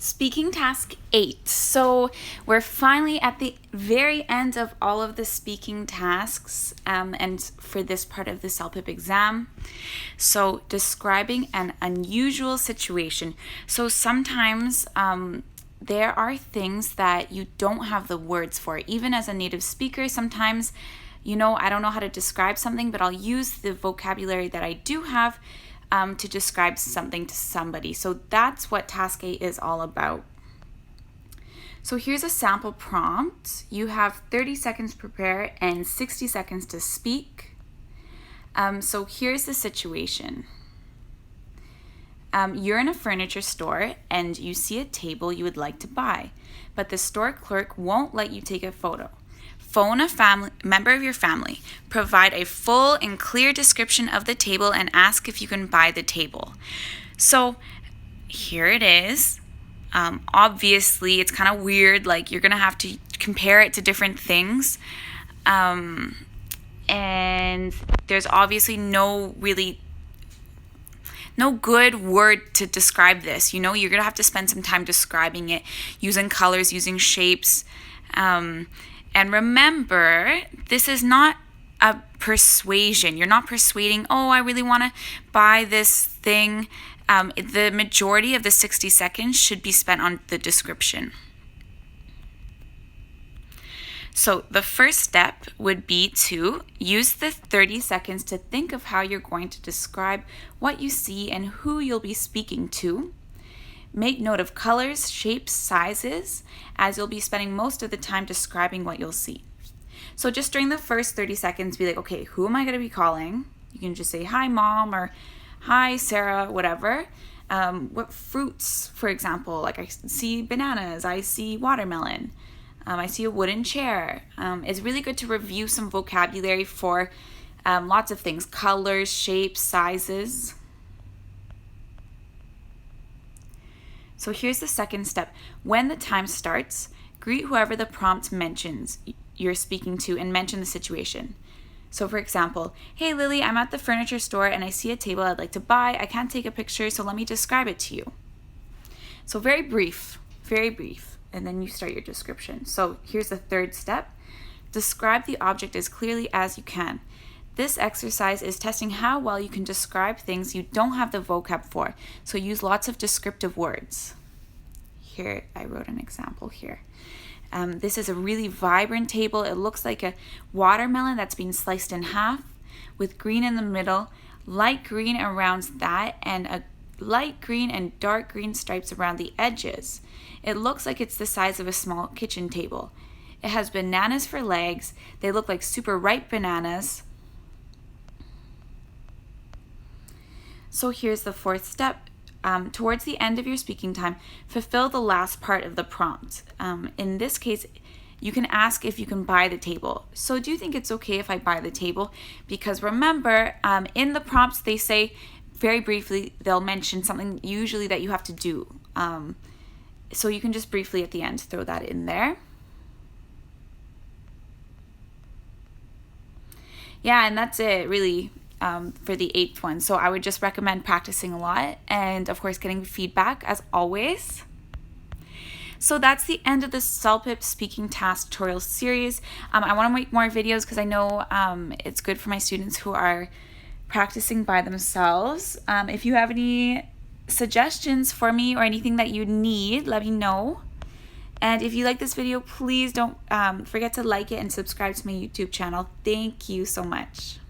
Speaking task 8. So we're finally at the very end of all of the speaking tasks and for this part of the CELPIP exam. So describing an unusual situation. So sometimes there are things that you don't have the words for. Even as a native speaker, sometimes, I don't know how to describe something, but I'll use the vocabulary that I do have to describe something to somebody. So that's what task 8 is all about. So here's a sample prompt. You have 30 seconds to prepare and 60 seconds to speak. So here's the situation. You're in a furniture store and you see a table you would like to buy, but the store clerk won't let you take a photo. Phone a member of your family, provide a full and clear description of the table, and ask if you can buy the table. So here it is. Obviously, it's kind of weird. Like, you're going to have to compare it to different things. And there's obviously no good word to describe this. You're going to have to spend some time describing it, using colors, using shapes. And remember, this is not a persuasion. You're not persuading, I really want to buy this thing. The majority of the 60 seconds should be spent on the description. So the first step would be to use the 30 seconds to think of how you're going to describe what you see and who you'll be speaking to. Make note of colors, shapes, sizes, as you'll be spending most of the time describing what you'll see. So just during the first 30 seconds, be like, okay, who am I going to be calling? You can just say, hi, Mom, or hi, Sarah, whatever. What fruits, for example, like I see bananas, I see watermelon, I see a wooden chair. It's really good to review some vocabulary for lots of things, colors, shapes, sizes. So here's the second step. When the time starts, greet whoever the prompt mentions you're speaking to and mention the situation. So for example, hey Lily, I'm at the furniture store and I see a table I'd like to buy. I can't take a picture, so let me describe it to you. So very brief, and then you start your description. So here's the third step. Describe the object as clearly as you can. This exercise is testing how well you can describe things you don't have the vocab for, so use lots of descriptive words. Here, I wrote an example here. This is a really vibrant table. It looks like a watermelon that's been sliced in half with green in the middle, light green around that, and a light green and dark green stripes around the edges. It looks like it's the size of a small kitchen table. It has bananas for legs. They look like super ripe bananas. So here's the fourth step. Towards the end of your speaking time, fulfill the last part of the prompt. In this case, you can ask if you can buy the table. So do you think it's okay if I buy the table? Because remember, in the prompts, they say very briefly, they'll mention something usually that you have to do. So you can just briefly at the end throw that in there. Yeah, and that's it, really. For the 8th one. So I would just recommend practicing a lot and of course getting feedback as always. So that's the end of the CELPIP speaking task tutorial series. I want to make more videos because I know it's good for my students who are practicing by themselves. If you have any suggestions for me or anything that you need, let me know. And if you like this video, please don't forget to like it and subscribe to my YouTube channel. Thank you so much.